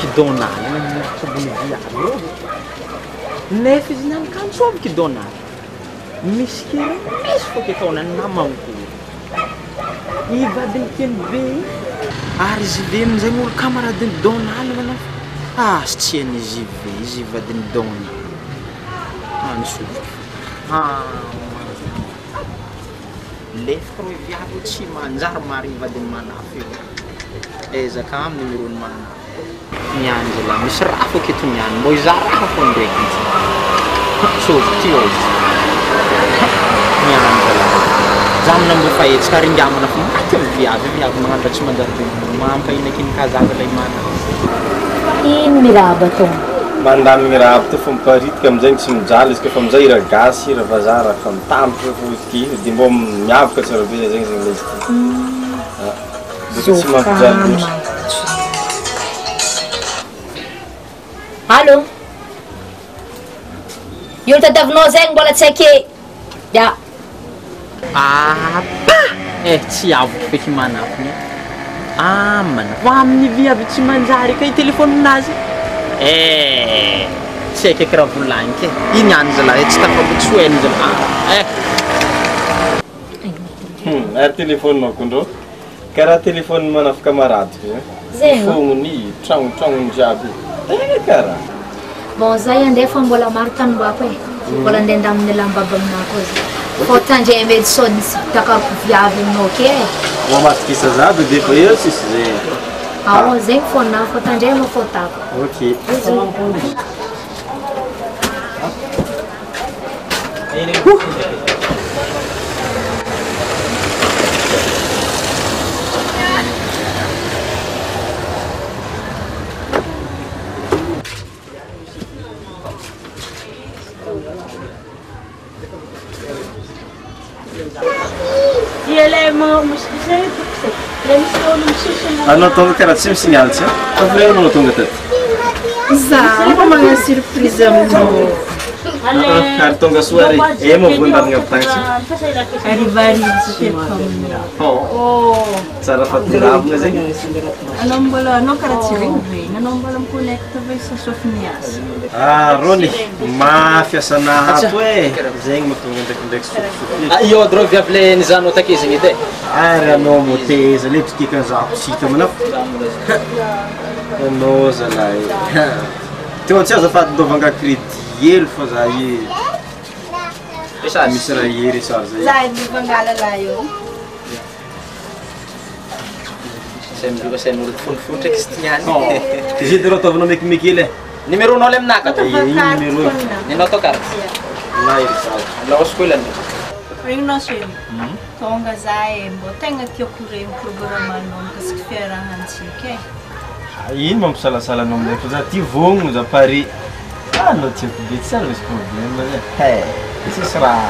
kidonala sabony viavy nefa izy nankantsovy kidonala misy kira misy fô ketaona namankory ivadiny kely be ary izy ve amin'izay olo camaradiny donala manao sy tsy hain'izy ve izy ivadiny donala lefaka rô viavy tsy manjary mariny vadiny manafy io ezaka amin'ny numéro-ny manafy miandry la misy raha fô keto miany mbô iza raha fô ndraiky sôvy ty ô miandry la zamina mbô fa etsika ringamana fô maty amin'ny viavy magnandra tsy manjary be mampahinakiny kazava lay manafy ino miraba tô mandamy miraba to fô miparitaka amizay tsy mijaly izy kafa amizay ira gasy ira vazara fa mitampotra fô ty dia mbô miavaka tsara be zegny zegny le izy ty tsy mampijaly loatra Allô? Io tadavinao zegny mbola tsy ake. Ya. Tsy avoko feky manafiny. Manafo amin'ny viavy tsy manjary kay telefôny aminazy. Tsy haiko raha volagny ke. Iny ihany zalahy tsy tafabotsy ho hainy zalahy. Ary telefôninao kondrô karaha telefôny manafo kamaradiko zegny. Fognony tragno jiaby. Karaha. Bon, zay andefa mbola maro tanimbako e. Mbola andeha andamina lambaba aminao koa zay. Fô tandray mety sao nisy takaroko viavy aminao ke. Vao masikisa za bebe fa eo sisy zay. Zegny fôna fô tandray mo fô tako. Ok. Anao tonga karaha tsy misignaly tsy fa frère anao tonga taty za mba magnano surprise aminao ary tonga soirée mo vondanagna amin'ny tagny tsy arivarivo sateraka aminao tsara fatoravina zegny anao mbola anao karaha tsy regny anao mbola miconnecte ve sa sofy miasa rony mafiasana hato e zegny mahatonga ndraikindraiky sofisofi Io drô viavy le nizahanao take zegny edy ary anao moteza le pitika anzako sika manafo anao zalahy teo tsy azafady ndovanga crédit hely fa za misy raha hery sary zay za ndovangala la io sembiva senolo fonofony ndraiky izy ty niany izy dero ataovanao mekimeky hely e numéro-nao le aminaka numéro ninao atao karaty na hery sary laosiko ilany regninao seno tonga za mbo tegna tiako regny programmanao mikasiky fiarahantsika e ino mampisalasala anao aminay fa za ty vogno za pare anao tiako be tsy ary misy problème zay tsisy raha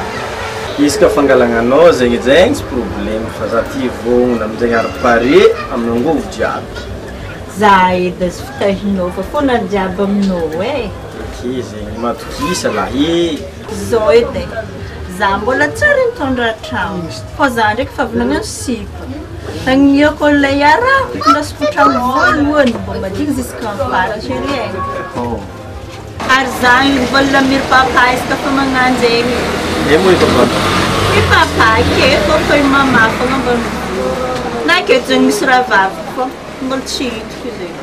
izy ka fangalagnanao zegny zegny tsy problème fa za ty vogno amizegny ary pare aminangovo jiaby za edy azy fitahinao fa fona jiaby aminao e ok zegny matokisa lahy zao edy za mbola tsara nitondra tragno fa za ndraiky fa avy nagnano sipa agniako lay arahako ndasiko tragno voalohany mbo madiky ziska mifara chéri e ary za mbola miry papa izy kafa magnano zegny moa i papa i papa ke fô fa i mama fogna mbo na aketo zegny misy raha vavy fô mbola tsy hitako zegny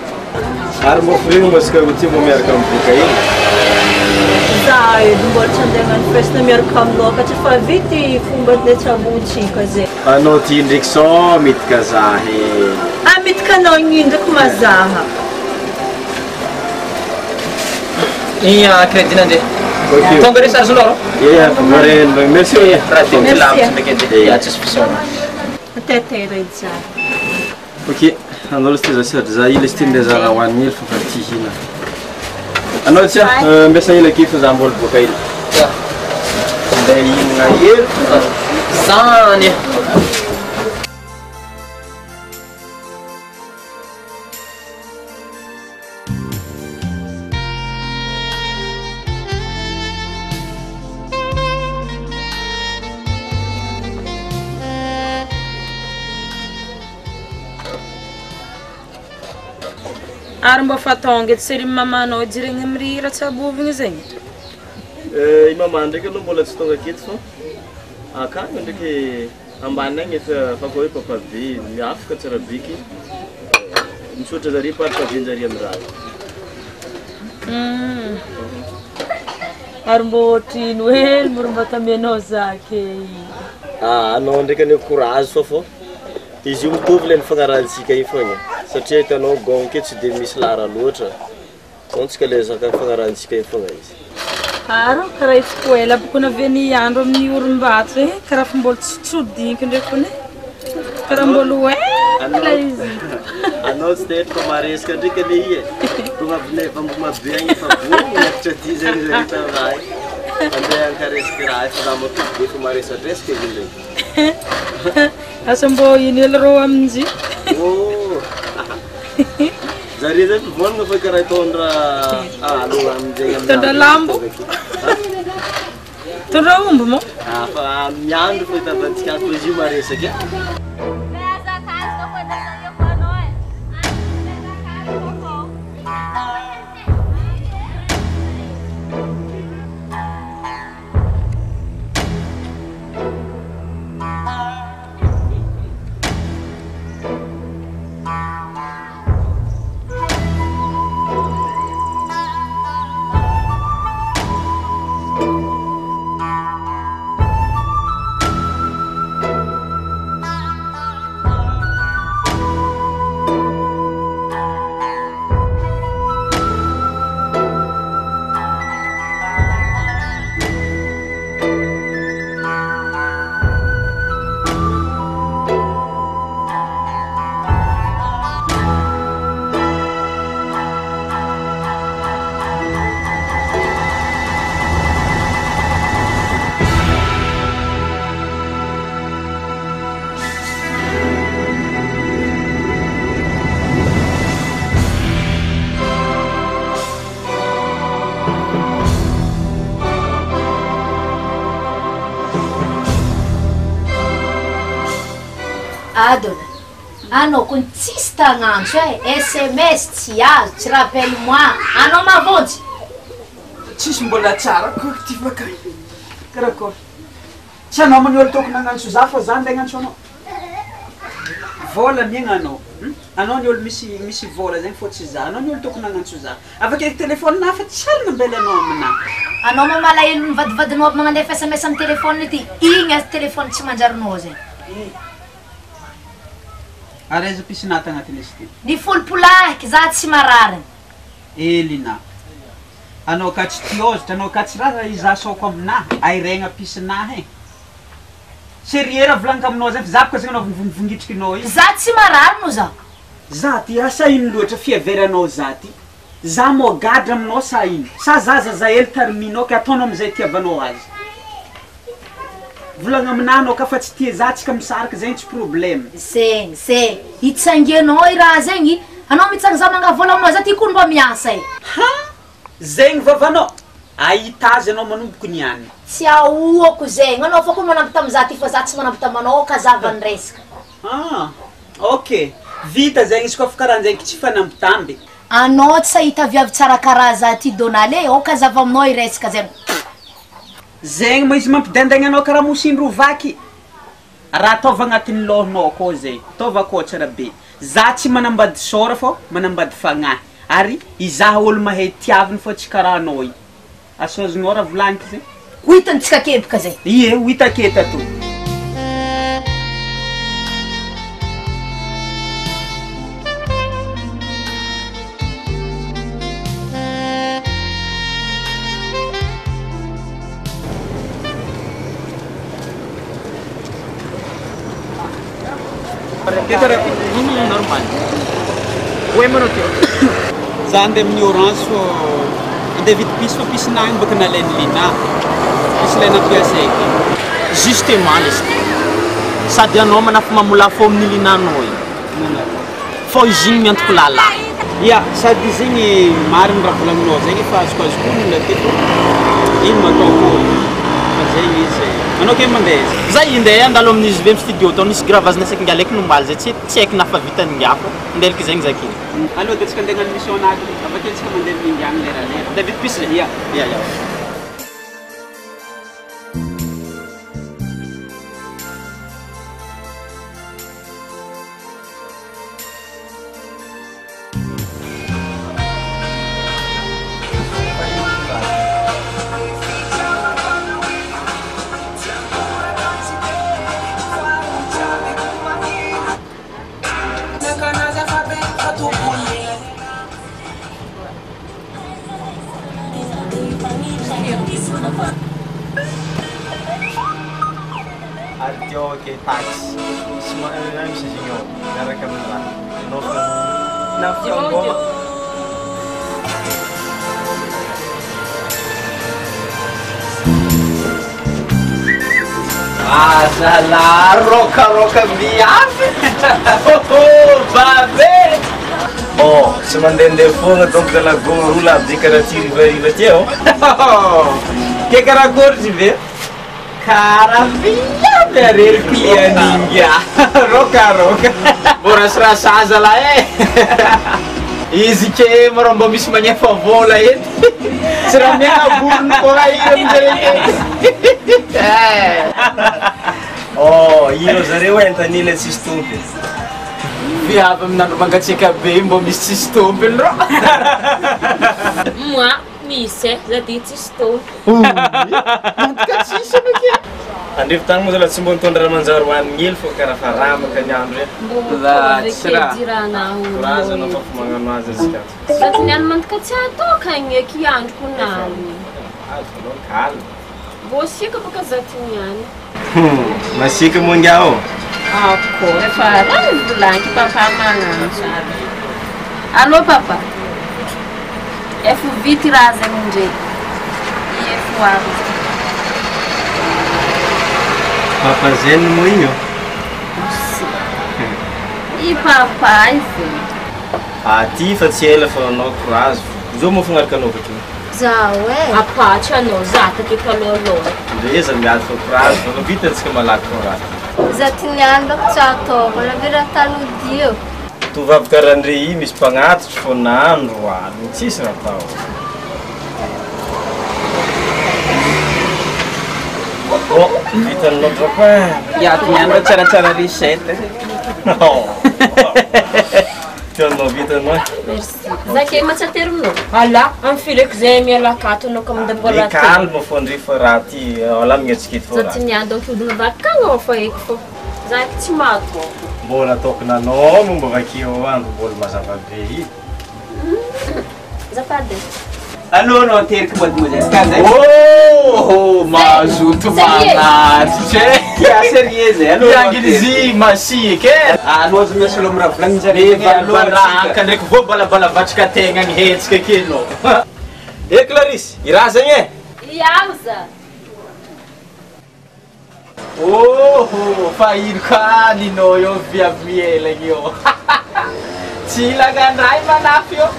ary mbo frigny masika ty mbo miaraka miboka iny za edy mbola tsy andeha hagnano festa miaraka aminao ka tsy fa vity fomba le tsabotsika zay anao ty ndraiky sao mitika zahy mitika anao igny ndraiky mazaha crédit nande tonga re charge loro merci raha tegny lavitra ndraiky edy tsisy fisaona tetera edy za ok anao lasy ty za sady za i lasy ty nde za raha hoaniny hely fa fa ty hina anao tsya mbiasa hely ake fa za mbola boaka hely nde hinagna hely zany Ary mba fatonga tseri mamanao jirigny mirira tsabovigny zegny. I maman ndraiky aloha mbola tsy tonga aketo fa akagny ndraiky ambany agny efa fa hoe papa be miafaka tsara biky misotra zare paraka venjare amirazy. Ary mba ohatrino hely mora mba tamianao zake. Anao ndraiky ane courage fô izy io mitovy le nifagnarahantsika io fogna satria hitanao gong ke tsy de misy lara loatra ontsika le zaka nifagnarahantsika io fogna izy. Aro karaha itako ela bokona avy andro amin'ny orim-bato e karaha fa mbola tsy tsodinika ndraiky kone karaha mbola ela izy. Anao tsy tetiko maresaka ndraiky ane i e tonga avy vambomabe agny fa boy nefitra ty zegny zay tavahy andeha ankaresaka raha fa za matoky be fa maresatresaka izy ndraiky. Asa mbô ino hely rô amin'zy. Zare zay mivôlagna fa karaha tondra aloha amin'izay Tondra lambo. Tondra omby mo? Fa miandro fa hitavantsika ato izy io maresaka. Adona, anao kun tsisy tagnantso SMS tsy azo, tsy rappelle moi, anao mavody. Tsisy mbola tsara collectif akay. Karakory. Tsy anao manolo tokony agnantso za fa za ndeha agnantso anao. Vola miegna anao. Anao ny olo misy vola zegny fô tsy za. Anao ny olo tokony agnantso za. Avake téléphone na fa tsy halina mbela anao amina. Anao mamalahelo mivadivadinao aby manandefa SMS amin'ny téléphone ity. Igny téléphone tsy manjarinao zegny. Areza pisinata agnatin'izy ity. Ny folopolahiky za tsy marariny. Elina. Anao ka tsy tiozitra, anao ka tsy raha izasaoko aminahy, airegna pisinahy. Seriera volaniko aminao zay fa za baka zegny anao vongitrikinao izy. Za tsy mararino za. Za ty asa ino loatra fiaveranao za ty. Za mo gadra aminao sa ino. Sa zaza hely tariminao ka ataonao amizay tiavanao azy. Volagna aminahy anao ka fa tsy tia za tsika misaraka zegny tsy problème. Zegny, itsangianao i raha zegny, anao mitsangy za mangavola aminao za ty koa mba miasa e. Ha? Zegny vavanao. Ahita azy anao manomboky niany. Tsy ahoako zegny, anao fa koa manampy tamiza ty fa za tsy manampy tamanao ka za vanresaka. Ok. Vita zegny izy koa fa karahan'zegny tsy fanampy tamby. Anao tsy ahita viavy tsara karaha za ty Donale, o ka zava aminao iresaka zegny. Zegny ma izy mampidendagna anao karaha mosindro vaky. Raha ataova agnatin'ny lohanao koa zegny. Ataova koa tsara be. Za tsy manambady sora fô manambady fagnahy. Ary izaha olo mahay tiaviny fô tsy karaha anao io. Asoazinao raha volaniky zegny. Ho hitantsika kebaka zegny. Ie, ho hitaketa to. Normal. Oi manotio. Za andeha amin'ny orange fô andeha vidy piso fa pisinahy igny baka nalainy lina. Pisy ilaina ampiasaiko. Justement lesty. Sady anao manafy mamola fô amin'ny linanao io. Fô izy igny miantoko lala. Ia, sady izy igny mariny raha volagninao zegny fa azoko onona ty fô ino matao koa. zay izy anao ke mandeha izy zay indeha andalo amin'izy ve studio tao nisy gravazina saky ngalaiky nombaly zay tsy haiko nafa vitany ngafo ndelaka zegny zaki aloha dia tsika andeha hagnano mission anazy avakeo tsika mandeha mingiagny leralera David Pisse ya Artio che taxi. Semua bisa sinyo. Nara kami lah. Nafsu. Salah roka biasa. Oh, babe. Oh, semandende fonga donc de la gorula di karatiri riva teo. Che caracor si vê? Caravilla per il cliente. Roka. Bora srasa lá Easy che maromba misy magnefa vola ety. Sira miana burno ko ra Oh, io zareo entanile si stupi. Viava amin'andro mangatsiaka be mbo misy tsisy tompony ro. Moi, misy zady tsisy tompy. Mantika tsisy anake. Andrefo tagny moa zala tsy mbo nitondra manjary hoanigny fô karaha fa ramaka ny andro e. Razana fa magnano azy asika. Zady niany mantika tsy atao kagny eky androko nany. Calme. Vô sika baka zady niany. Masika moa ngiao. Ako, efa raha volanky papa magnano sabe. Alô papa. Efa vity raha zegny ndreky. Efa avy. Papa zen mo inyo? I papa izy. Ty fa tsy ela fa anao courage. Zo mo fangaraka anao bakeo. Zaho e. Apaty anao zata ke kalôlôha. Ndreza miady fa courage fa vita antsika malaky courage. Zaty niandro tsy ataoko, lavera talodio. Tovavy karandre i misy mpagnatitry fô nandro aly tsisy natao. Oh, vitanao drapa. Iato niandro tsaratsara recette. Tianao vitanao. Merci. Zake matsateronao. Ala, amfileko zay mialakato anao kamanda mbola ty. Calme fô ndre fa raha ty ala mignetsika eto. Zati niandro ampodina bakagna fa eky fô. Zake tsy mato. Mbola tokonanao momba vakeo andro mbola mazava be i. Zafady. Allô, non, terka mademoiselle. Oh, mazoto manaty che sérieux zay. Allô, iangilizy masiky e. Allô, za miasa lomo raha volagny zare. Valaka ndraiky vô balabalavatrika tegna ngihetsika kenao. Clarisse, i raha zegny e? Iauza. Oh, fa ino ka ninao io viavy mielagny io. Tsy ilagna andray manafy io.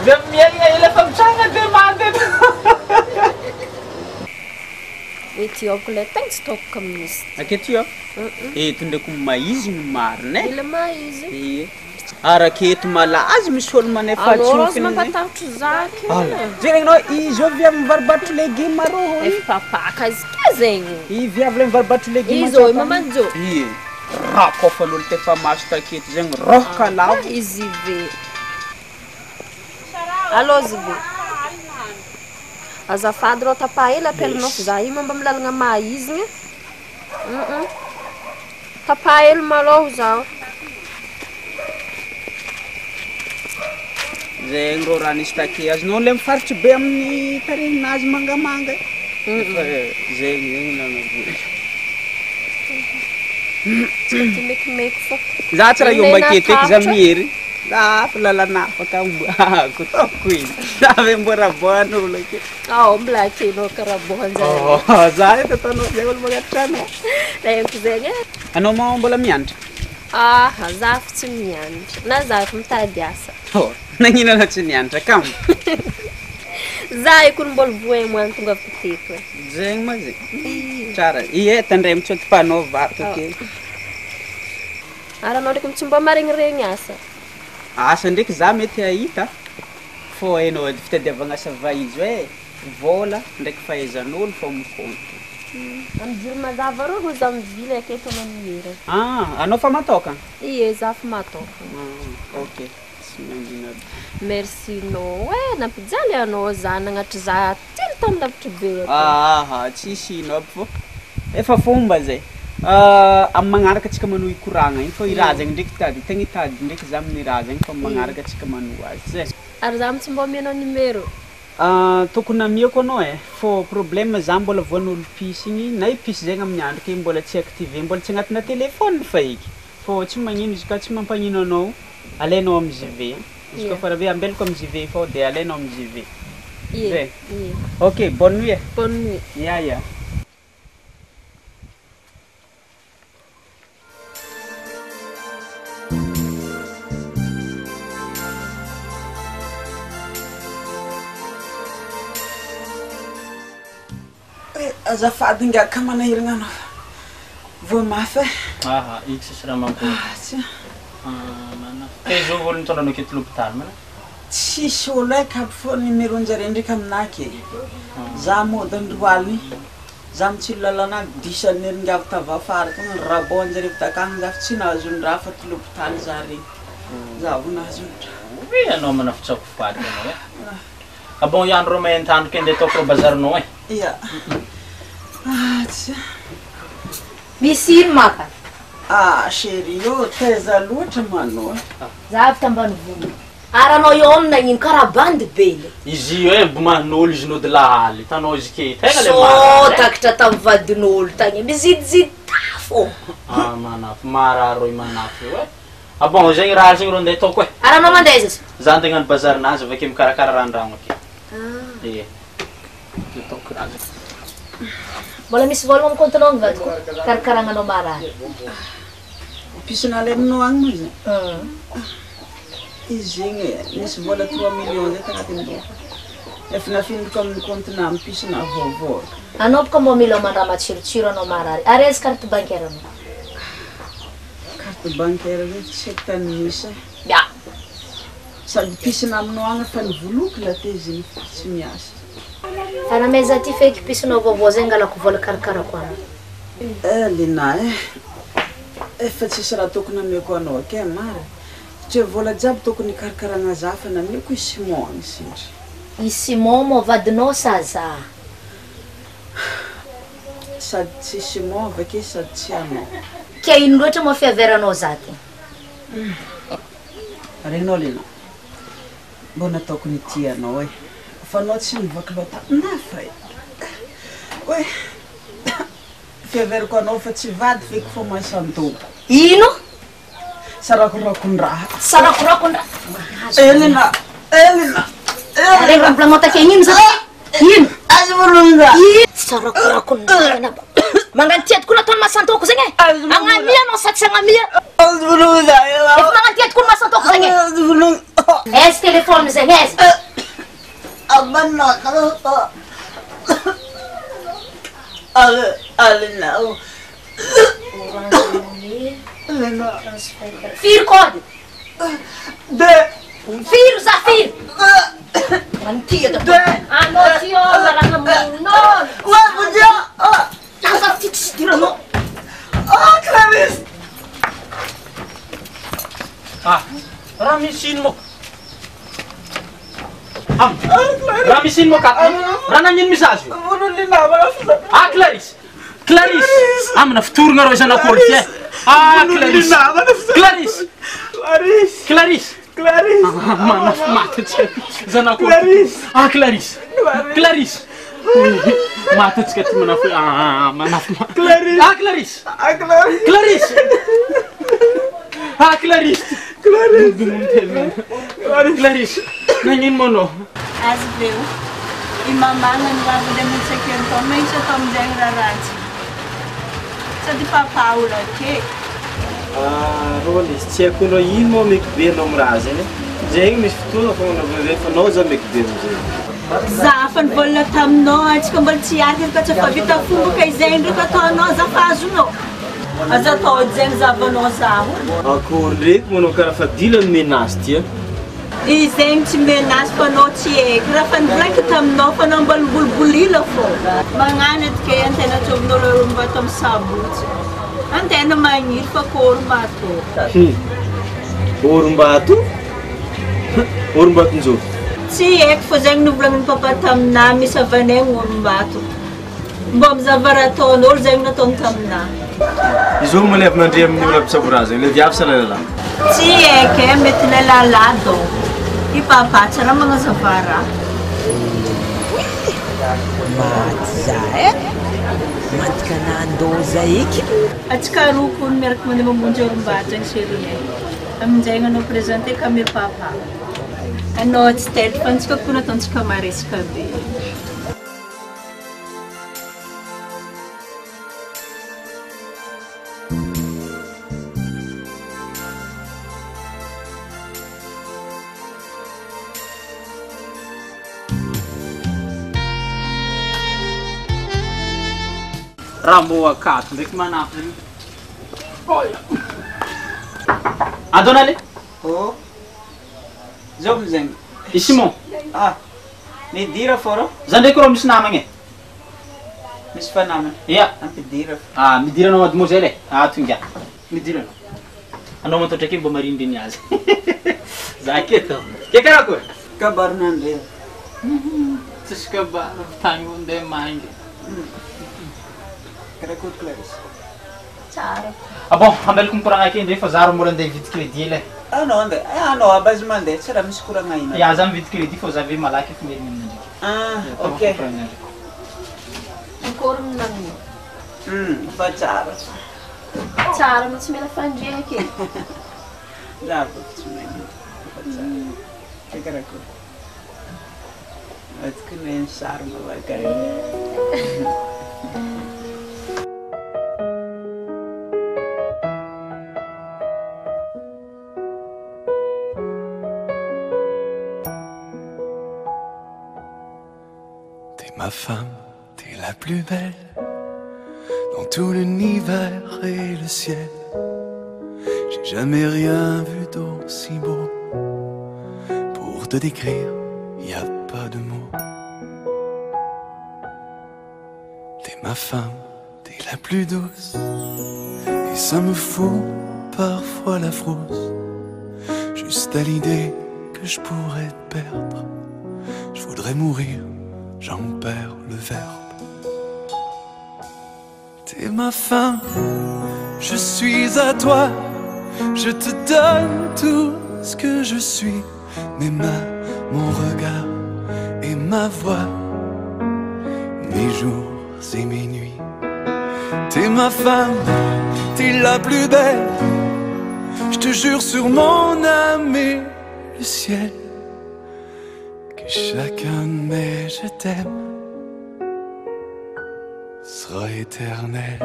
Viavy mielagna ila fa mitranga demande eto. Etiôpia le tegna tsy taoko communiste. Aketo eto ndraiky maizy no marina e. Ila maizy. Ie. Araketo malazy misy olo manefa Alôra mampatahotro zaka. Zegny izy io viavy mivaribatra légume rô. Efa papaka izy ke zegny. I viavy le mivaribatra légume. Izy oi mamanjo. Ie. Raha kofa lolo tefa maso taketo zegny rohaka lavo. Izy ve. Alô Zive. Azafady rô tapahela apelanao za io mamba milalagna maizigny. Tapahelo malôha zao. Zegny rô raha nisy take azonao le mifaritry be amin'ny tarehinazy mangamanga. Zegny nanavy. Tsy mekimeky fô. Za tsy raha io maketo eky za mihery. Za fa lalana afaka ambako taoko iny. Za mboraboan'olo ake. Mbola akenao karabohanjare. Za eto ataonao zegny olo magnatitra anao. Leko zegny e. Anao mo mbola mianatra? Za fa tsy mianatra. Na za fa mitady asa. Nagnino anao tsy nianatra kamo? Za e kun mbola voemo any tonga avy teko. Zegny ma zegny. Tsara. Ie tandray mitsotopano vato kely. Aranao ndraiky tsy mba maregniregny asa. Asa ndraiky za mety ahita. Fô hainao fitadiavagna asa vahiny hoe vola ndraiky fahaizan'olo fô mikonto. Amijiro mazava rô ho za mivily aketo mamira. Anao fa matokana? Ie, za fa matokana. Ok. Tsy mandigna. Merci no. Nampijaly anao za nagnatry za telo taona lavitra be. Tsisy ino fô. Efa fomba zay. Amin'ny magnaraka antsika manohy ikoragna igny fô i raha zegny ndraiky tady tegna tady ndraiky za amin'ny raha zegny fa magnaraka antsika manohy azy zay. Ary za tsy mba omenao numéro. Tokony amiako anao fô problème za mbola voan'olo pisy igny na i pisy zegny amin'ny andro ke mbola tsy activé mbola tsy agnatina téléphone fa eky fô tsy magnino izy ka tsy mampagnino anao alainao amin'ny JV izy ka fa raha ve ambelako amin'ny JV fô de alainao amin'ny JV. Ie. Ok, bonne nuit. Bonne nuit. Ya. Azafady ngaka manahiragna anao. Vô mafy. Io tsisy raha mampiova. Mana. Izy olo nitondranao aketo l'hôpital mana? Tsisy olo eka fô numéro-njare ndraiky aminahy ke. Za mody androaligny. Za mitsilo lalana disan'eringa tava afara tagna rabon-jare takagny za tsy nahazo ny raha fa ty l'hôpital za regny. Za vao nahazo ny raha. Oui, anao manafitsako fady anao bon iandro rô maintandro ke ndeha ataoko rô bazarinao Ia. Misy ino maka? Chérie, taiza loatra manao. Za avy tambanivohitra. Aranao io amin'ny nagnino karaha bandy be le. Izy io boman'olo izy nody lahaly hitanao izy ke tegna le takatra tamin'ny vadin'olo tagny mizidizidy tafo. Manafy marary rô manafy io bon zegny raha zegny rô ndeha ataoko Aranao mandeha izy? Za ndeha hagnano bazarinazy avake mikarakara randragno ake. Ie. Ataoko raha zegny. Mbola misy vola amin'ny compte-nao vadiko karakaragnanao marary. Pisona alainao agny moa izy. Izy zegny misy vola 3 millions zay tagnatin'izao. Efa nafindiko amin'ny compte-na amin'ny pisona vaovao. Anao boka mbô mila mandraha matsirotsiro anao marary. Ary aiza carte bancaire anao? Carte bancaire zay tsy haiko tany misy. Ya. Sady pisona aminao agny fa nivoloky la tezy tsy miasa. Anameza ty feky pisonao vaovao zay ngalako vola karakarako anao. Lena efa tsisy raha tokony amiako anao ke mara. Tsy vola jiaby tokony karakaragna za fa namiako i Simon agny sindry. I Simon mo vadinao sa za? Sady tsy Simon avake sady tsy anao. Ke ino loatra mo fihaveranao za ty? Renao Lena. Mbô nataoko ny tia anao fa anao tsy mivoaka loata nafa fihaverako anao fa tsy vady feky fô mahasamdobo. Ino? Sarakorakondraha. Sarakorakondraha. Elena. Arega mbola anao take ino za? Ino? Azo volonga. Sarakorakondraha na ba. Mangantiad ko na ton masantoko zegny Angamia anao sa tsy angamia? Azo volonga. Efa mangantiad ko masantoko zegny. Azo volonga. Ez telefone zegny ez. Abanot. Alena. Fir code. Fir za fir. Mantia da. Ano tio laranga muno. Wa buja. Asa tits tirano. Clarice. Raha misy ino mo? Raha misy ino mo ka? Raha nagnino message io? Clarisse. Clarisse. Amina fitoragna rô zanak'olo ty Clarisse. Clarisse. Manafy maty zanak'olo. Clarisse. Clarisse. Matatsika ty manafy manafy maty. Clarisse. Clarisse. Clarisse. Clarisse. Nagnino mo anao? Azo veo. I mamagna ny vavy amintsy ake atao maintsy atao amin'izay raha ratsy. Sady papaolo ake. Rôly, tsy haiko anao ino moa meky be anao amin'ny raha zegny. Zegny misy fotoana fa rehefa anao za meky be amin'izay. Za fa nivolagna taminao antsika mbola tsy araka ka tsy efa vita fomba ka izay ndraiky ataonao za fa azonao. Aza atao zegny zavanao zaho. Akory ndraiky manao karaha fa dila menace tia. Izegny tsy menace fa anao tsy haiko. Raha fa nivolagna taminao fa anao mbola bolibolila fô. Magnano etika antena atsovinao lorombato amin'ny sabotsy. Antena magniry fa kôrombato. Orombato? Orombaton-jo? Tsy haiko fa zegny nivolagnin'ny papa taminahy misy avanay orombato. Mba mizava raha ataon'olo zegny nataony taminahy. Izo mo leva nandre amin'ny olona mpisaborazy, le viavy sa lalahy? Tsy haiko mety lalahy dô. I papa tsara magnazava raha. Maty za matika nandoza iky. Atsika roa koa miaraka mandeha mamonjy orombato zegny chérie. Amin'izay anao présenté kamy papa. Anao tsy telo fa antsika koa nataontsika maresaka be. Raha mbô akato ndraiky manampy zegny. Adonale? Oh. Zao zegny. I Simon. Ah. Midira fôra? Za ndraiky rô misy namagna e. Misy fa namagna? Ia. Ampidira. Ah, midira anao mademoiselle e. Ah, tonga. Midira. Anao matotra aky mba marindriny azy. Za aketo. Ke karakôry? Kabarinandre. Tsisy kabaro tany mandeha mangy. Karakôry Clarisse? Tsara. Ah bon, ambelako mikoragna aky ndray fa za ro mbola andeha hividy crédit le. Anao andeha. Anao abazy mandeha tsy raha misy koragna ina. Ya, za mividy crédit fa za ve malaky efa meriny amin'andray. Ah, ok. Akory minagny. Fa tsara. Tsara ma tsy mila fandriagna ake. Za fa tsy magnino. Fa tsara. Ke karakôry? Atsika ny sary mavaka. Ma femme, t'es la plus belle dans tout l'univers et le ciel. J'ai jamais rien vu d'aussi beau. Pour te décrire, y a pas de mots. T'es ma femme, t'es la plus douce. Et ça me fout parfois la frousse. Juste à l'idée que je pourrais te perdre. Je voudrais mourir. J'en perds le verbe. T'es ma femme, je suis à toi. Je te donne tout ce que je suis. Mes mains, mon regard et ma voix. Mes jours et mes nuits. T'es ma femme, t'es la plus belle. Je te jure sur mon âme et le ciel. Chacun de mes je t'aime sera éternel.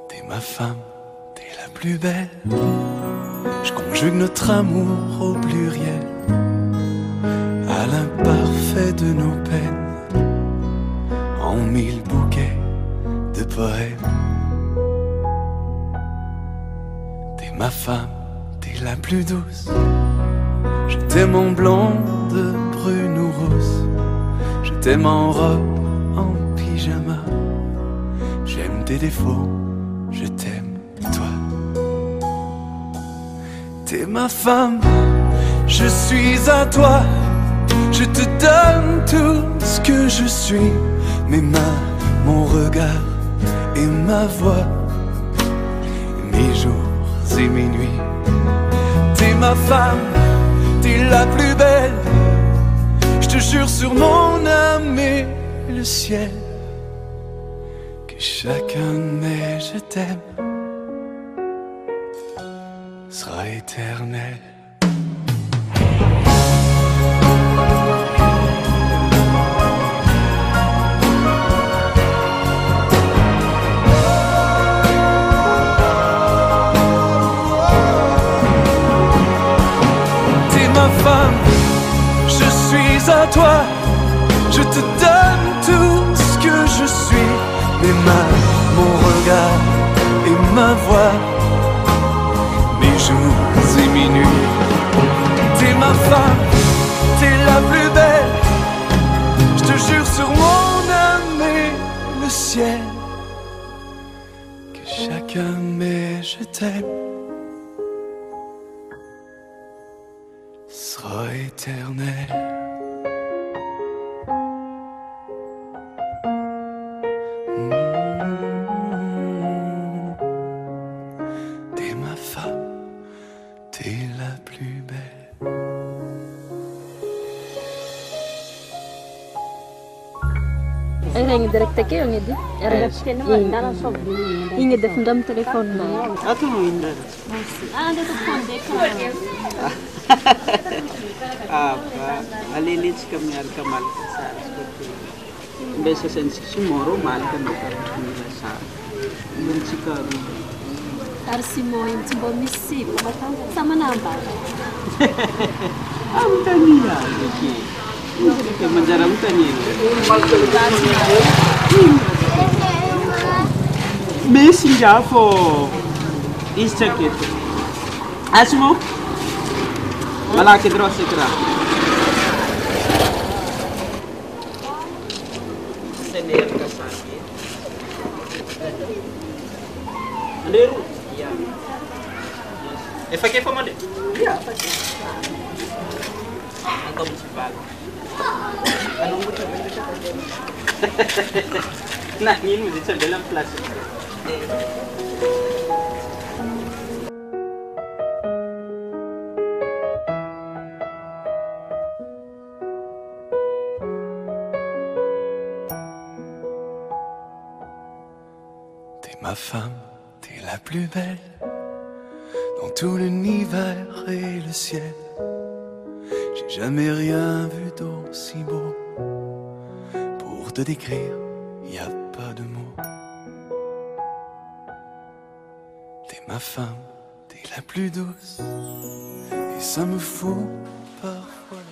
T'es ma femme, t'es la plus belle. Je conjugue notre amour au pluriel. À l'imparfait de nos peines, en 1000 bouquets de poèmes. T'es ma femme, t'es la plus douce. Je t'aime en blonde, brune ou rousse. Je t'aime en robe, en pyjama. J'aime tes défauts, je t'aime toi. T'es ma femme, je suis à toi. Je te donne tout ce que je suis. Mes mains, mon regard et ma voix. Mes jours et mes nuits. T'es ma femme, t'es la plus belle. Je te jure sur mon âme et le ciel. Que chacun de mes je t'aime sera éternel. à toi, je te donne tout ce que je suis, mes mains, mon regard et ma voix, mes jours et mes nuits. T'es ma femme, t'es la plus belle, je te jure sur mon âme et le ciel que chacun met je t'aime sera éternel. T'es ma femme, t'es la plus belle. Regny direct akeo agny edy. Igny edy efa ndra telefonina. Ato no inona. Ndeto fandeko. Aleletsika miaraka malaka tsara mba sasantsika somoro malaka nakaromila tsara mbantsika Ary Simon iny tsy mba misy sipa matanga sa manambara. Amtania azy ake manjara amtania misy ngia fô izy tsy aketo Simon malaky edy rô asika raha seneraka saky andero efa ke fa mandeha atao mitsivaly anombotra na ino izy tsy ambela amin'ny place Ma femme, t'es la plus belle dans tout l'univers et le ciel. J'ai jamais rien vu d'aussi beau. Pour te décrire, y a pas de mots. T'es ma femme, t'es la plus douce. Et ça me fout parfois.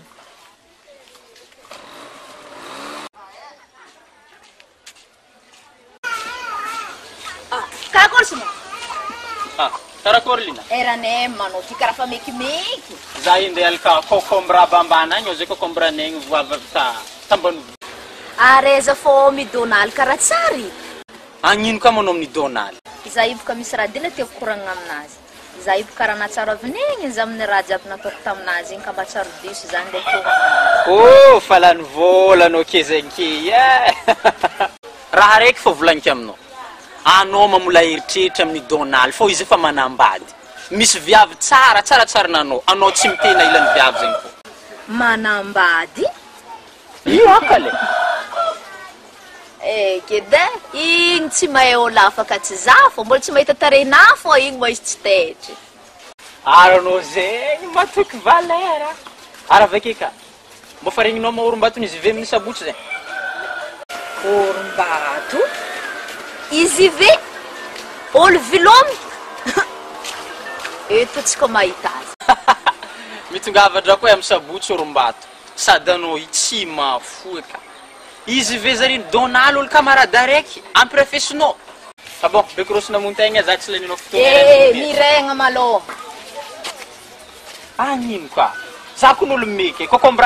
Karakorlina. Erané manao ty karaha fa mekimeky. Za indeha alaka concombre abambana agny ozay concombre negny voava tambany. Areza fô midonal karaha tsary. Agnino ka manao amin'ny Donald? Za iboka misy raha dila tiako koragna aminazy. Za iboka karaha natsara avinegny za amin'ny raha jiaby nataoko taminazy igny ka mba tsara diso zany ndeha ko. Oh, falany vola anao ke zay ke. Raha raiky fô volagniko aminao. Anao mamola heritreritra amin'ny Donald fô izy efa manambady. Misy viavy tsara nanao. Anao tsy mitena ilan'ny viavy zegny fô. Manambady? Io akale. Kedy igny tsy mahay olo afaka tsy za fô mbola tsy mahita tarena fô igny mba izy tsy tetry. Ary anao zegny matoky valera. Ary avake ka. Mbo fa regninao maorombato izy ve amin'ny sabotsy zegny? Orombato? Izy ve? Olo vilomy? Eto tsika mahita azy. Mitongavatra koa amin'ny sabotsy orombato. Sady anao tsy mafoaka. Izy ve zary Donald olo camarade araiky amprefesinao. Ah bon, bekorosina montaigna za tsy leninao fotoana. Miregna malô. Agnino ka? Za ko n'olo meky, concombre